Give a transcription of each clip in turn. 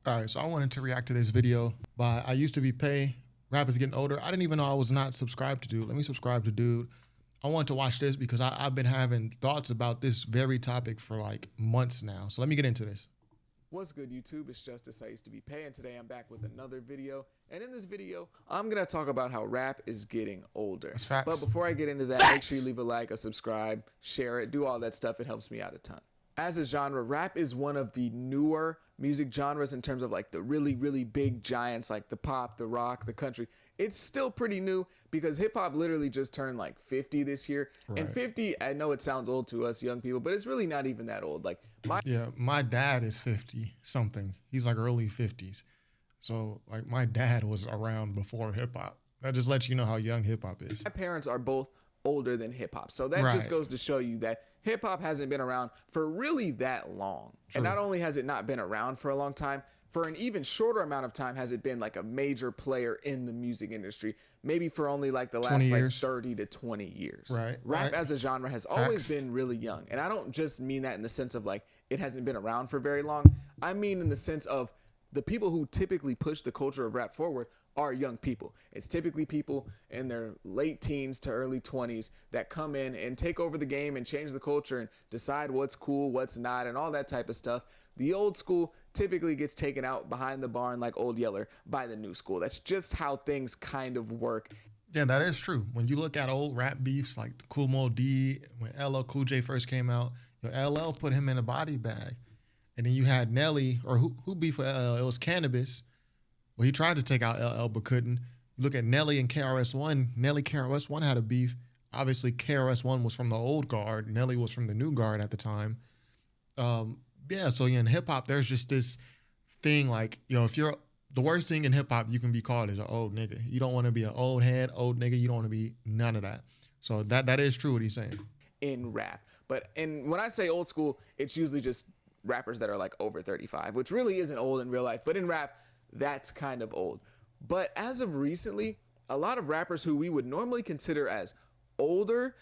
All right, so I wanted to react to this video by I used to be pay. Rap is getting older. I didn't even know I was not subscribed to Dude. Let me subscribe to Dude. I want to watch this because I've been having thoughts about this very topic for like months now. So let me get into this. What's good, YouTube? It's Justice I Used to Be Pay, and today I'm back with another video. And in this video, I'm gonna talk about how rap is getting older. That's facts. But before I get into that, Facts. make sure you leave a like, a subscribe, share it, do all that stuff. It helps me out a ton. As a genre, rap is one of the newer music genres in terms of like the really big giants like the pop, the rock, the country. It's still pretty new because hip hop literally just turned like 50 this year. Right. And 50, I know it sounds old to us young people, but it's really not even that old. Like my dad is 50 something. He's like early 50s. So like my dad was around before hip hop. That just lets you know how young hip hop is. My parents are both older than hip hop. So that just goes to show you that hip hop hasn't been around for really that long. True. And not only has it not been around for a long time, for an even shorter amount of time has it been like a major player in the music industry, maybe for only like the last like 30 to 20 years. Right. Rap as a genre has always been really young. And I don't just mean that in the sense of like it hasn't been around for very long. I mean in the sense of the people who typically push the culture of rap forward are young people. It's typically people in their late teens to early 20s that come in and take over the game and change the culture and decide what's cool, what's not, and all that type of stuff. The old school typically gets taken out behind the barn like Old Yeller by the new school. That's just how things kind of work. Yeah, that is true. When you look at old rap beefs like the Cool Mo D, when LL Cool J first came out, LL put him in a body bag. And then you had Nelly, or who beefed with LL? It was Cannabis. Well, he tried to take out LL but couldn't. You look at Nelly and KRS-One. Nelly, KRS-One had a beef. Obviously, KRS-One was from the old guard. Nelly was from the new guard at the time. So in hip-hop, there's just this thing like, if you're the worst thing in hip-hop you can be called is an old nigga. You don't want to be an old head, old nigga. You don't want to be none of that. So that is true what he's saying. In rap. When I say old school, it's usually just rappers that are like over 35, which really isn't old in real life. But in rap, that's kind of old. But as of recently, a lot of rappers who we would normally consider as older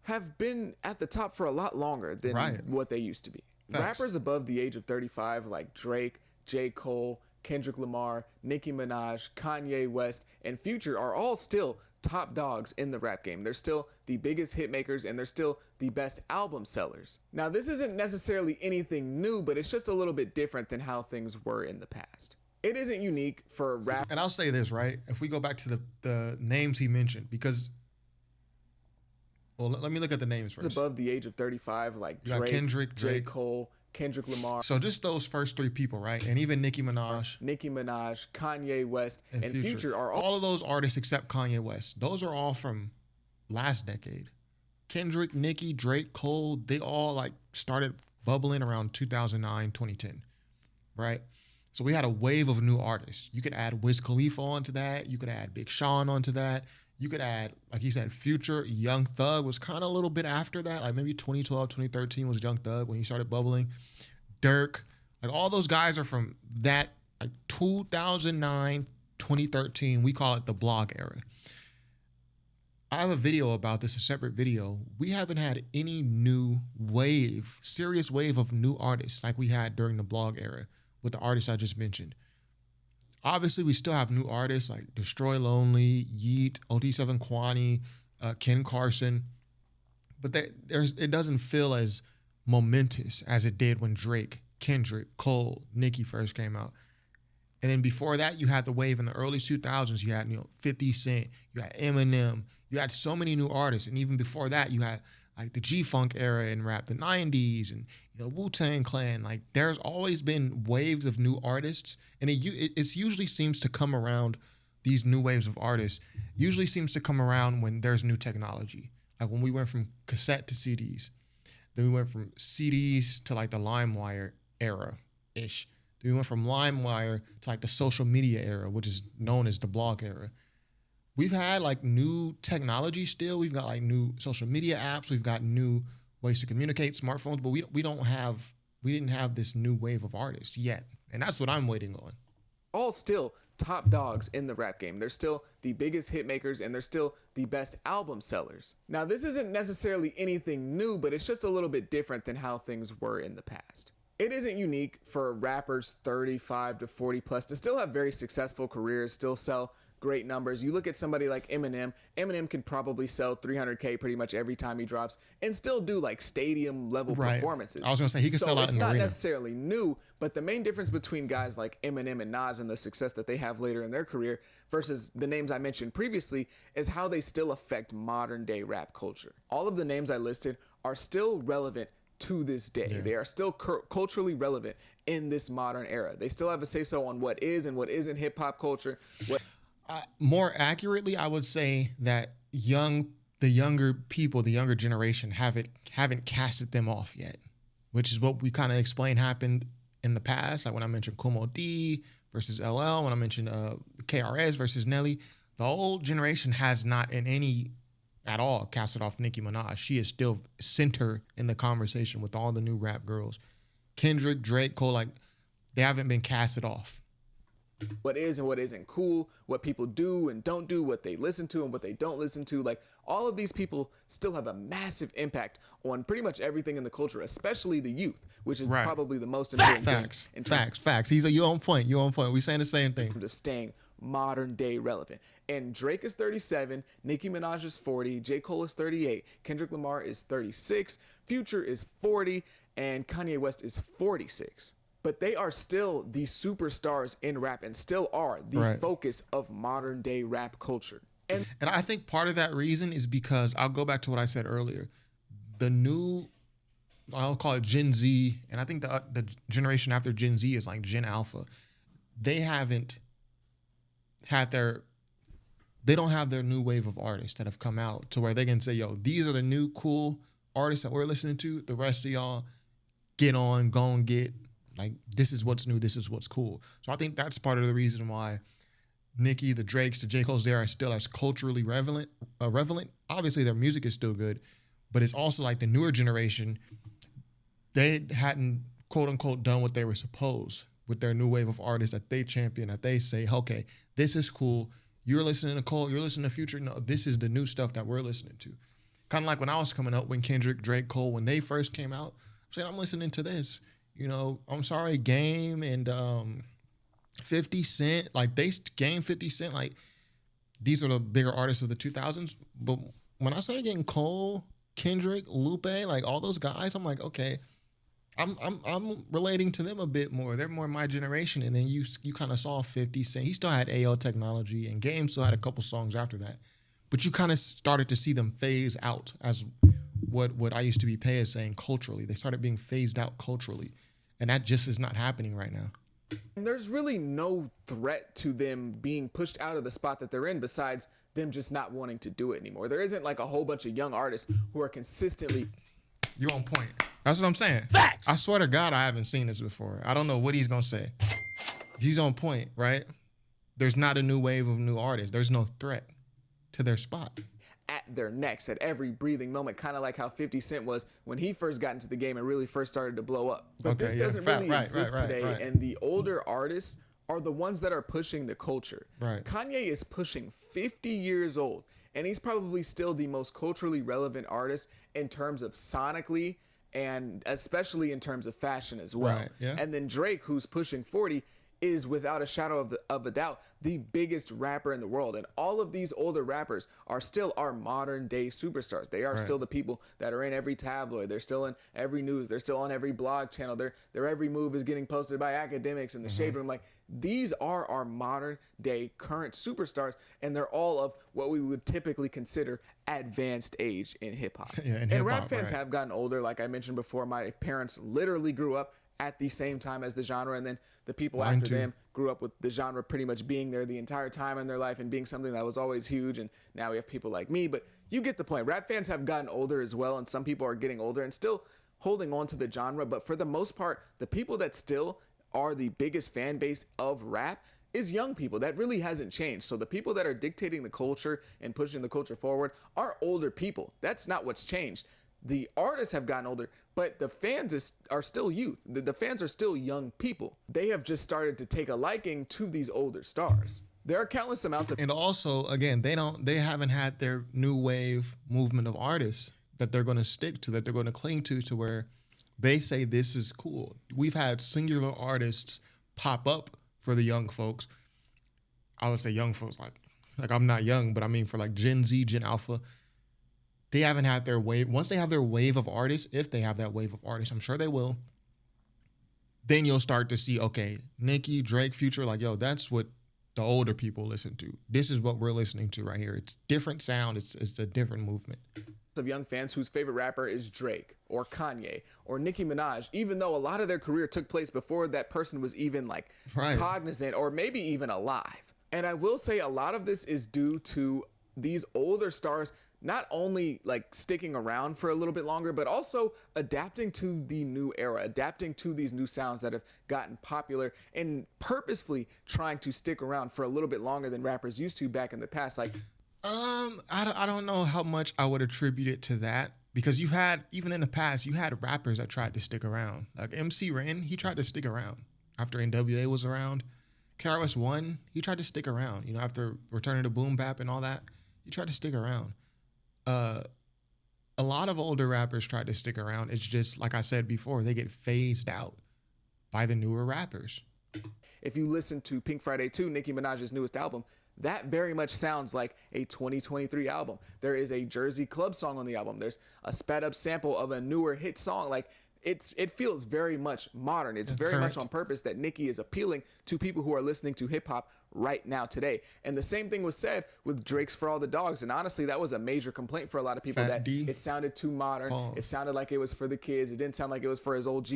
have been at the top for a lot longer than what they used to be. Facts. Rappers above the age of 35 like Drake, J. Cole, Kendrick Lamar, Nicki Minaj, Kanye West, and Future are all still top dogs in the rap game. They're still the biggest hit makers and they're still the best album sellers. Now, this isn't necessarily anything new, but it's just a little bit different than how things were in the past. It isn't unique for rap. And I'll say this, right? If we go back to the names he mentioned, because, well, let me look at the names first. Above the age of 35, like Drake, Kendrick, J. Cole, Kendrick Lamar. So just those first three people, right? And even Nicki Minaj, Kanye West, and Future are all of those artists except Kanye West. Those are all from last decade. Kendrick, Nicki, Drake, Cole, they all like started bubbling around 2009, 2010, right? So we had a wave of new artists. You could add Wiz Khalifa onto that. You could add Big Sean onto that. You could add, like he said, Future. Young Thug was kind of a little bit after that. Like maybe 2012, 2013 was Young Thug when he started bubbling. Dirk. Like all those guys are from that like 2009, 2013. We call it the blog era. I have a video about this, a separate video. We haven't had any new wave, serious wave of new artists like we had during the blog era with the artists I just mentioned. Obviously, we still have new artists like Destroy Lonely, Yeet, OT7 Kwani, Ken Carson, but it doesn't feel as momentous as it did when Drake, Kendrick, Cole, Nicki first came out. And then before that, you had the wave in the early 2000s. You had 50 Cent, you had Eminem, you had so many new artists. And even before that, you had like the G-Funk era in rap, the 90s, and Wu-Tang Clan. Like there's always been waves of new artists, and it usually seems to come around, these new waves of artists usually seems to come around when there's new technology. Like when we went from cassette to CDs, then we went from CDs to like the LimeWire era-ish. Then we went from LimeWire to like the social media era, which is known as the blog era. We've had like new technology still. We've got like new social media apps. We've got new ways to communicate, smartphones, but we didn't have this new wave of artists yet. And that's what I'm waiting on. All still top dogs in the rap game. They're still the biggest hit makers and they're still the best album sellers. Now, this isn't necessarily anything new, but it's just a little bit different than how things were in the past. it isn't unique for rappers 35 to 40 plus to still have very successful careers, still sell great numbers. You look at somebody like Eminem. Eminem can probably sell 300K pretty much every time he drops and still do like stadium level performances. I was gonna say he can sell out in the arena. It's not necessarily new, but the main difference between guys like Eminem and Nas and the success that they have later in their career versus the names I mentioned previously is how they still affect modern day rap culture. All of the names I listed are still relevant to this day. Yeah. They are still culturally relevant in this modern era. They still have a say so on what is and what isn't hip hop culture. More accurately, I would say that the younger people, the younger generation haven't casted them off yet, which is what we kind of explained happened in the past. Like when I mentioned Kumo D versus LL, when I mentioned KRS versus Nelly, the old generation has not in any at all casted off Nicki Minaj. She is still center in the conversation with all the new rap girls. Kendrick, Drake, Cole, like they haven't been casted off. What is and what isn't cool, what people do and don't do, what they listen to and what they don't listen to. Like all of these people still have a massive impact on pretty much everything in the culture, especially the youth, which is probably the most important thing. Facts. You on point. We're saying the same thing. Of staying modern day relevant. And Drake is 37, Nicki Minaj is 40, J. Cole is 38, Kendrick Lamar is 36, Future is 40, and Kanye West is 46. But they are still the superstars in rap and still are the focus of modern day rap culture. And I think part of that reason is because I'll go back to what I said earlier. The new, I'll call it Gen Z, and I think the generation after Gen Z is like Gen Alpha. They haven't had they don't have their new wave of artists that have come out to where they can say, yo, these are the new cool artists that we're listening to. The rest of y'all get on, go and get. Like, this is what's new, this is what's cool. So I think that's part of the reason why Nicki, the Drakes, the J. Cole's, they are still as culturally relevant. Obviously, their music is still good, but it's also like the newer generation, they hadn't, quote unquote, done what they were supposed with their new wave of artists that they champion, that they say, okay, this is cool. You're listening to Cole, you're listening to Future. No, this is the new stuff that we're listening to. Kind of like when I was coming up, when Kendrick, Drake, Cole, when they first came out, I'm saying, I'm listening to this. You know, I'm sorry, Game and 50 Cent, like Game, 50 Cent, like these are the bigger artists of the 2000s. But when I started getting Cole, Kendrick, Lupe, like all those guys, I'm like, okay, I'm relating to them a bit more. They're more my generation. And then you kind of saw 50 Cent. He still had AO technology, and Game still had a couple songs after that. But you kind of started to see them phase out as what IUSEDTOBEPAY is saying culturally. They started being phased out culturally. And that just is not happening right now. And there's really no threat to them being pushed out of the spot that they're in besides them just not wanting to do it anymore. There isn't like a whole bunch of young artists who are consistently... You're on point. That's what I'm saying. Facts! I swear to God, I haven't seen this before. I don't know what he's going to say. He's on point, right? There's not a new wave of new artists. There's no threat to their spot. At their necks at every breathing moment, kind of like how 50 Cent was when he first got into the game and really first started to blow up. But this doesn't really exist today, and the older artists are the ones that are pushing the culture. Right. Kanye is pushing 50 years old, and he's probably still the most culturally relevant artist in terms of sonically and especially in terms of fashion as well. Right, yeah. And then Drake, who's pushing 40, is without a shadow of a doubt the biggest rapper in the world. And all of these older rappers are still our modern day superstars. They are still the people that are in every tabloid. They're still in every news. They're still on every blog channel. Their every move is getting posted by academics in the shade room. Like, these are our modern day current superstars, and they're all of what we would typically consider advanced age in hip hop. And rap fans have gotten older. Like I mentioned before, my parents literally grew up at the same time as the genre, and then the people after them grew up with the genre pretty much being there the entire time in their life and being something that was always huge. And now we have people like me, but you get the point. Rap fans have gotten older as well, and some people are getting older and still holding on to the genre, but for the most part, the people that still are the biggest fan base of rap is young people. That really hasn't changed. So the people that are dictating the culture and pushing the culture forward are older people. That's not what's changed. The artists have gotten older, but the fans are still youth. The fans are still young people. They have just started to take a liking to these older stars. There are countless amounts of... And also, again, they haven't had their new wave movement of artists that they're going to stick to, that they're going to cling to where They say this is cool. We've had singular artists pop up for the young folks. I would say young folks, like I'm not young, but I mean for like Gen Z, Gen Alpha. They haven't had their wave. Once they have their wave of artists, if they have that wave of artists, I'm sure they will. Then you'll start to see, okay, Nicki, Drake, Future, like, yo, that's what the older people listen to. This is what we're listening to right here. It's different sound. It's a different movement. Of young fans whose favorite rapper is Drake or Kanye or Nicki Minaj, even though a lot of their career took place before that person was even like cognizant or maybe even alive. And I will say a lot of this is due to these older stars not only like sticking around for a little bit longer, but also adapting to the new era, adapting to these new sounds that have gotten popular and purposefully trying to stick around for a little bit longer than rappers used to back in the past. Like, I don't know how much I would attribute it to that, because you had, even in the past, you had rappers that tried to stick around. Like MC Ren, he tried to stick around after NWA was around. KRS-One, he tried to stick around. You know, after returning to Boom Bap and all that, he tried to stick around. A lot of older rappers tried to stick around. It's just, like I said before, they get phased out by the newer rappers. If you listen to Pink Friday 2, Nicki Minaj's newest album, that very much sounds like a 2023 album. There is a Jersey Club song on the album. There's a sped up sample of a newer hit song. Like, it feels very much modern. It's very much on purpose that Nicki is appealing to people who are listening to hip hop right now today. And the same thing was said with Drake's For All the Dogs. And honestly, that was a major complaint for a lot of people, that it sounded too modern. Pause. It sounded like it was for the kids. It didn't sound like it was for his OG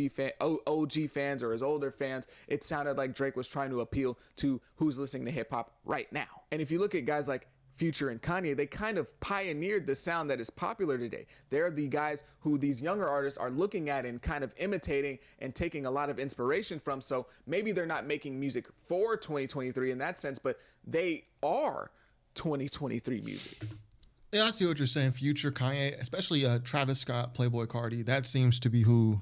fans or his older fans. It sounded like Drake was trying to appeal to who's listening to hip hop right now. And if you look at guys like Future and Kanye, they kind of pioneered the sound that is popular today. They're the guys who these younger artists are looking at and kind of imitating and taking a lot of inspiration from. So maybe they're not making music for 2023 in that sense, but they are 2023 music. Yeah, I see what you're saying. Future, Kanye, especially Travis Scott, Playboi Carti. That seems to be who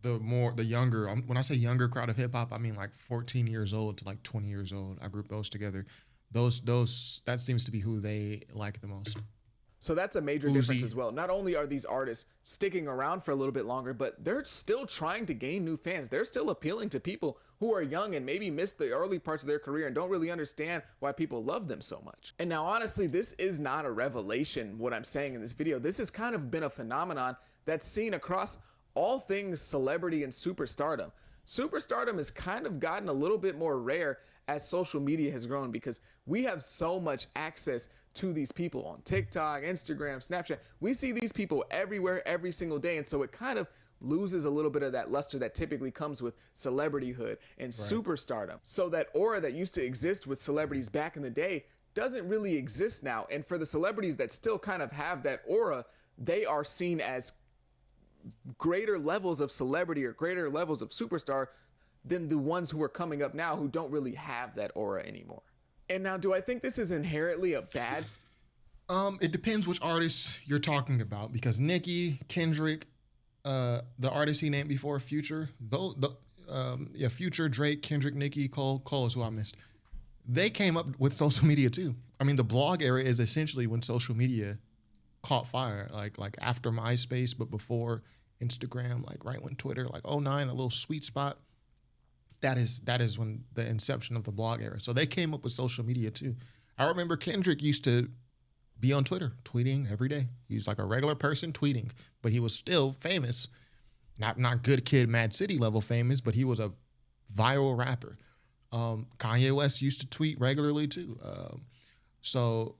the younger, when I say younger crowd of hip hop, I mean like 14 years old to like 20 years old. I group those together. That seems to be who they like the most. So that's a major difference as well. Not only are these artists sticking around for a little bit longer, but they're still trying to gain new fans. They're still appealing to people who are young and maybe missed the early parts of their career and don't really understand why people love them so much. And now, honestly, this is not a revelation, what I'm saying in this video. This has kind of been a phenomenon that's seen across all things celebrity and superstardom. Superstardom has kind of gotten a little bit more rare as social media has grown, because we have so much access to these people on TikTok, Instagram, Snapchat. We see these people everywhere, every single day. And so it kind of loses a little bit of that luster that typically comes with celebrityhood and superstardom. So that aura that used to exist with celebrities back in the day doesn't really exist now. And for the celebrities that still kind of have that aura, they are seen as greater levels of celebrity or greater levels of superstar than the ones who are coming up now who don't really have that aura anymore. And now, do I think this is inherently a bad? It depends which artists you're talking about, because Nicki, Kendrick, the artists he named before, Future, Future, Drake, Kendrick, Nicki, Cole is who I missed. They came up with social media too. I mean, the blog era is essentially when social media caught fire, like after MySpace, but before Instagram, like right when Twitter, like 09, a little sweet spot. That is when the inception of the blog era. So they came up with social media too. I remember Kendrick used to be on Twitter, tweeting every day. He was like a regular person tweeting, but he was still famous. Not Good Kid, Mad City level famous, but he was a viral rapper. Kanye West used to tweet regularly too. So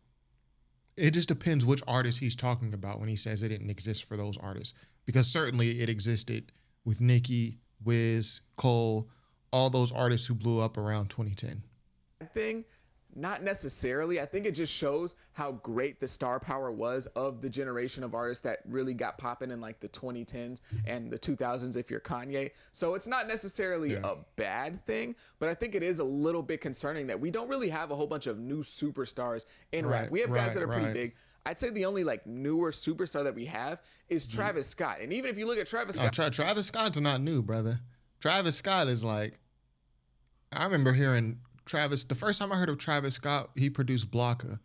it just depends which artist he's talking about when he says it didn't exist for those artists. Because certainly it existed with Nicki, Wiz, Cole, all those artists who blew up around 2010. Thing, not necessarily. I think it just shows how great the star power was of the generation of artists that really got popping in like the 2010s and the 2000s if you're Kanye. So it's not necessarily a bad thing, but I think it is a little bit concerning that we don't really have a whole bunch of new superstars in rap. We have guys that are pretty big. I'd say the only like newer superstar that we have is Travis Scott. And even if you look at Travis Scott, Travis Scott's not new, brother. Travis Scott is like, I remember hearing the first time I heard of Travis Scott, he produced Blocka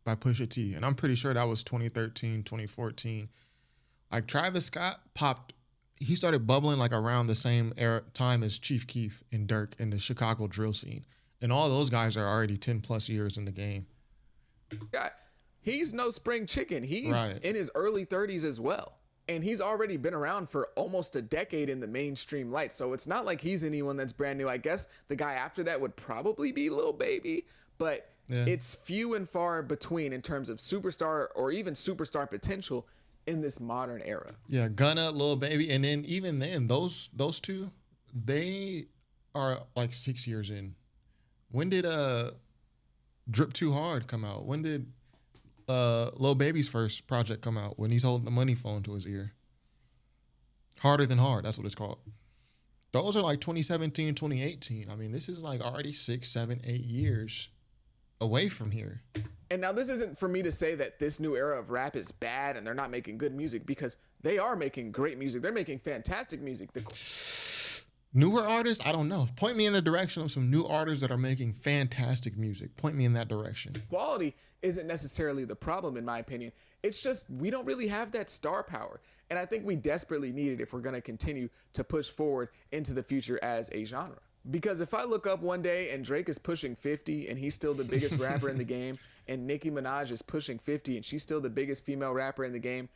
by Pusha T. And I'm pretty sure that was 2013, 2014. Like Travis Scott popped he started bubbling like around the same time as Chief Keef and Dirk in the Chicago drill scene. And all those guys are already 10 plus years in the game. God, he's no spring chicken. He's Right. in his early 30s as well. And he's already been around for almost a decade in the mainstream light. So it's not like he's anyone that's brand new. I guess the guy after that would probably be Lil Baby, but it's few and far between in terms of superstar or even superstar potential in this modern era. Yeah, Gunna, Lil Baby, and then even then, those two, they are like 6 years in. When did Drip Too Hard come out? When did Lil Baby's first project come out? When he's holding the money phone to his ear. Harder Than Hard, that's what it's called. Those are like 2017, 2018. I mean, this is like already 6, 7, 8 years away from here. And now this isn't for me to say that this new era of rap is bad and they're not making good music, because they are making great music. They're making fantastic music. Newer artists, I don't know. Point me in the direction of some new artists that are making fantastic music. Point me in that direction. Quality isn't necessarily the problem, in my opinion. It's just we don't really have that star power. And I think we desperately need it if we're going to continue to push forward into the future as a genre. Because if I look up one day and Drake is pushing 50 and he's still the biggest rapper in the game, and Nicki Minaj is pushing 50 and she's still the biggest female rapper in the game,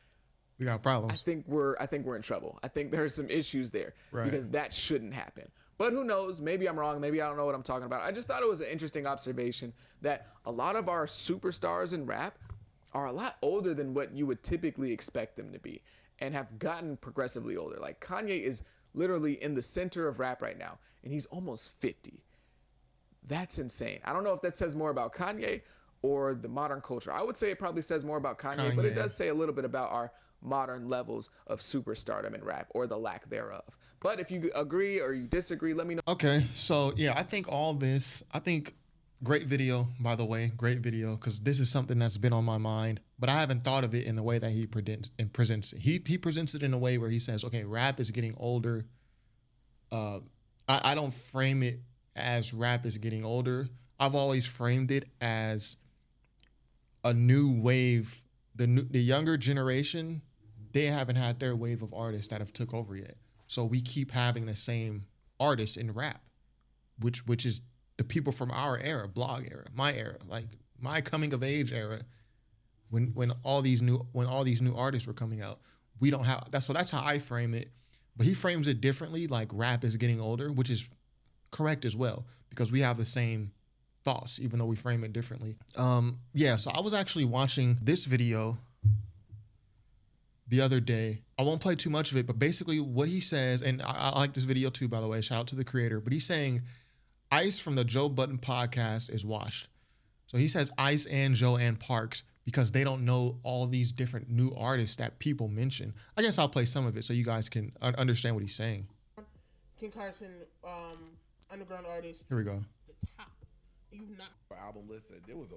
we got problems. I think we're in trouble. I think there's some issues there because that shouldn't happen. But who knows? Maybe I'm wrong. Maybe I don't know what I'm talking about. I just thought it was an interesting observation that a lot of our superstars in rap are a lot older than what you would typically expect them to be, and have gotten progressively older. Like Kanye is literally in the center of rap right now, and he's almost 50. That's insane. I don't know if that says more about Kanye or the modern culture. I would say it probably says more about Kanye, but it does say a little bit about our modern levels of superstardom in rap, or the lack thereof. But if you agree or you disagree, let me know. Okay, so yeah, I think great video, by the way, great video, because this is something that's been on my mind, but I haven't thought of it in the way that he presents it. He presents it in a way where he says, okay, rap is getting older. I don't frame it as rap is getting older. I've always framed it as a new wave. The younger generation, they haven't had their wave of artists that have took over yet. So we keep having the same artists in rap, which is the people from our era, blog era, my era, like my coming of age era, when all these new artists were coming out. We don't have that, so that's how I frame it. But he frames it differently, like rap is getting older, which is correct as well, because we have the same thoughts, even though we frame it differently. Yeah, so I was actually watching this video the other day. I won't play too much of it, but basically what he says, and I like this video too, by the way, shout out to the creator, but he's saying Ice from the Joe Budden podcast is washed. So he says Ice and Joanne Parks because they don't know all these different new artists that people mention. I guess I'll play some of it so you guys can understand what he's saying. Ken Carson, underground artist. Here we go. The top. You've not album list that there was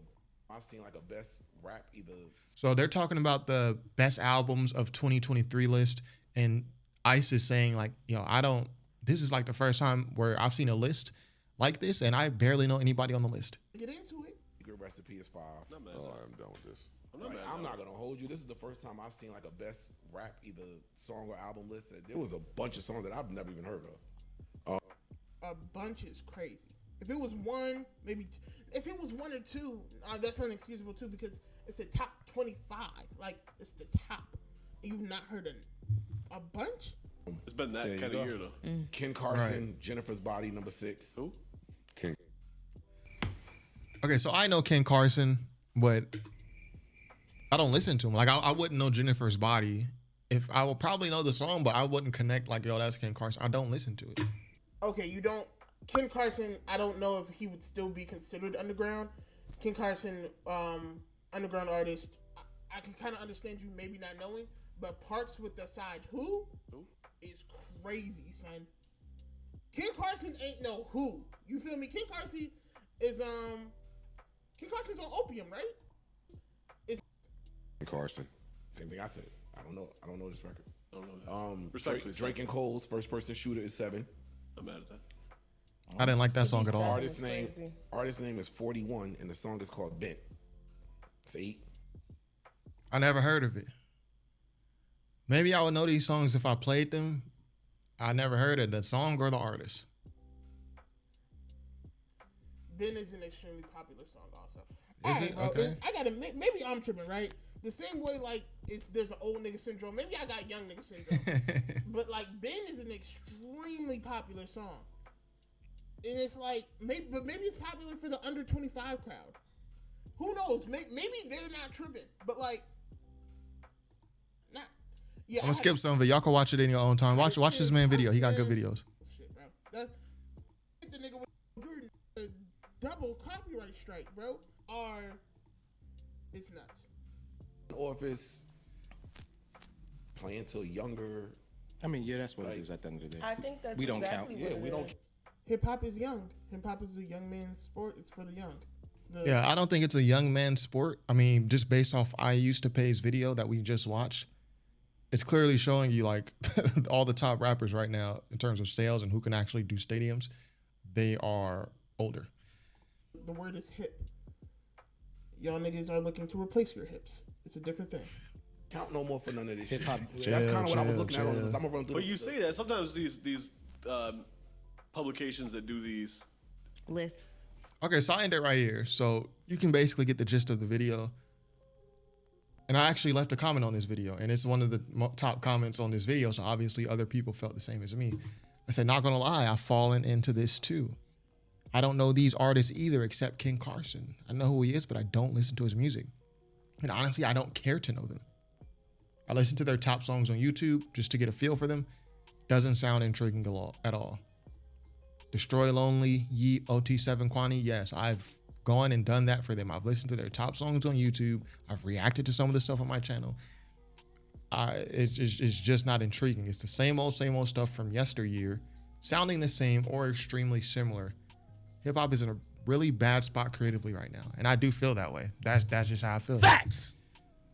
I've seen like a best rap either. So they're talking about the best albums of 2023 list, and Ice is saying like, this is like the first time where I've seen a list like this, and I barely know anybody on the list. get into it. Secret Recipe is 5. Oh, I'm done with this. I'm not gonna hold you. This is the first time I've seen like a best rap either song or album list that there was a bunch of songs that I've never even heard of. A bunch is crazy. If it was one, maybe if it was one or two, that's unexcusable too, because it's a top 25. Like, it's the top. You've not heard a bunch? It's been that kind of year though. Ken Carson, Jennifer's Body, number 6. Who? Ken. Okay, so I know Ken Carson, but I don't listen to him. Like, I wouldn't know Jennifer's Body. If I would probably know the song, but I wouldn't connect like, yo, that's Ken Carson. I don't listen to it. Okay, you don't. Ken Carson, I don't know if he would still be considered underground. Ken Carson, underground artist. I can kind of understand you maybe not knowing, but Parks with the side who is crazy, son. Ken Carson ain't no who. You feel me? Ken Carson's on opium, right? Ken Carson. Same thing I said. I don't know this record. I don't know. Drake and Cole's First Person Shooter is 7. I'm mad at that. I didn't like that song at all. Artist name is 41, and the song is called Bent. It's 8. I never heard of it. Maybe I would know these songs if I played them, I never heard of the song or the artist. Ben is an extremely popular song, also. Is it? Okay. I gotta. Maybe I'm tripping, right? The same way, like there's an old nigga syndrome. Maybe I got young nigga syndrome. But like Ben is an extremely popular song, and it's like maybe it's popular for the under 25 crowd. Who knows? Maybe they're not tripping, but like, not. Yeah, I'm gonna skip some of it. Y'all can watch it in your own time. Watch this man video. He got good videos. Shit, bro. That's the nigga with a double copyright strike, bro. It's nuts. Or if it's playing to younger. I mean, yeah, that's what it is at the end of the day. I think that's we don't exactly count. what Yeah, we don't. Hip hop is young. Hip hop is a young man's sport. It's for the young. Yeah, I don't think it's a young man's sport. I mean, just based off IUSEDTOBEPAY's video that we just watched, it's clearly showing you like all the top rappers right now in terms of sales and who can actually do stadiums, they are older. The word is hip. Y'all niggas are looking to replace your hips. It's a different thing. Count no more for none of this Hip hop. shit. That's kind of what I was looking at on this. I'm gonna run through. But you say that sometimes these publications that do these lists. Okay, so I end it right here. So you can basically get the gist of the video. And I actually left a comment on this video, and it's one of the top comments on this video. So obviously other people felt the same as me. I said, not gonna lie, I've fallen into this too. I don't know these artists either except Ken Carson. I know who he is, but I don't listen to his music. And honestly, I don't care to know them. I listen to their top songs on YouTube just to get a feel for them. Doesn't sound intriguing at all. Destroy Lonely, Yeet, OT7 Kwani. Yes, I've gone and done that for them. I've listened to their top songs on YouTube. I've reacted to some of the stuff on my channel. It's just not intriguing. It's the same old stuff from yesteryear, sounding the same or extremely similar. Hip hop is in a really bad spot creatively right now, and I do feel that way. That's just how I feel. Facts.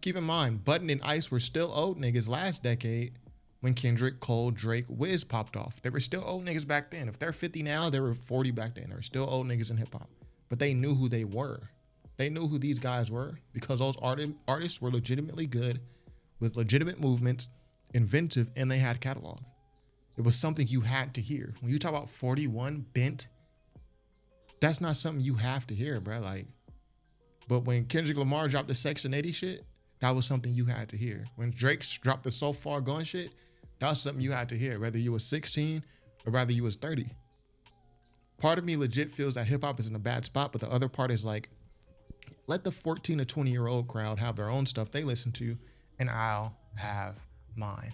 Keep in mind, Button and Ice were still old niggas last decade when Kendrick, Cole, Drake, Wiz popped off. They were still old niggas back then. If they're 50 now, they were 40 back then. They were still old niggas in hip hop, but they knew who they were. They knew who these guys were because those artists were legitimately good with legitimate movements, inventive, and they had catalog. It was something you had to hear. When you talk about 41 Bent, that's not something you have to hear, bro. Like, but when Kendrick Lamar dropped the Section 80 shit, that was something you had to hear. When Drake dropped the So Far Gone shit, that was something you had to hear, whether you was 16 or whether you was 30. Part of me legit feels that hip hop is in a bad spot, but the other part is like, let the 14 to 20-year-old crowd have their own stuff they listen to, and I'll have mine.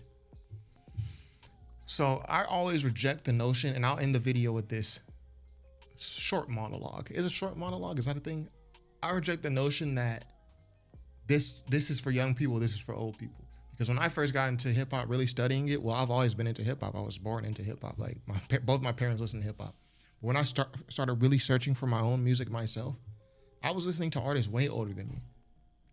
So I always reject the notion, and I'll end the video with this short monologue. Is a short monologue? Is that a thing? I reject the notion that this is for young people, this is for old people. Because when I first got into hip hop, really studying it, well, I've always been into hip hop. I was born into hip hop. Like both my parents listen to hip hop. But when I started really searching for my own music myself, I was listening to artists way older than me.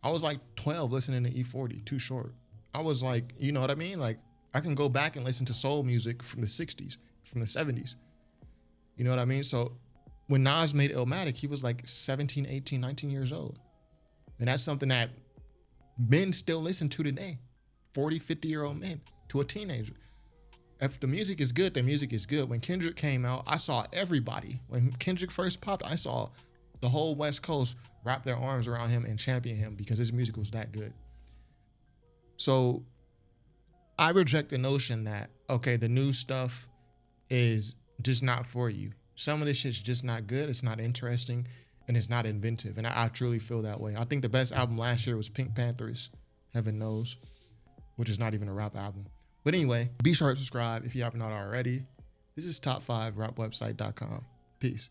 I was like 12 listening to E40, Too Short. I was like, you know what I mean? Like I can go back and listen to soul music from the 60s, from the 70s. You know what I mean? So when Nas made Illmatic, he was like 17, 18, 19 years old. And that's something that men still listen to today. 40, 50-year-old men to a teenager. If the music is good, the music is good. When Kendrick came out, I saw everybody. When Kendrick first popped, I saw the whole West Coast wrap their arms around him and champion him because his music was that good. So I reject the notion that, okay, the new stuff is just not for you. Some of this shit's just not good. It's not interesting, and it's not inventive. And I truly feel that way. I think the best album last year was Pink Panther's Heaven Knows, which is not even a rap album. But anyway, be sure to subscribe if you haven't already. This is top5rapwebsite.com. Peace.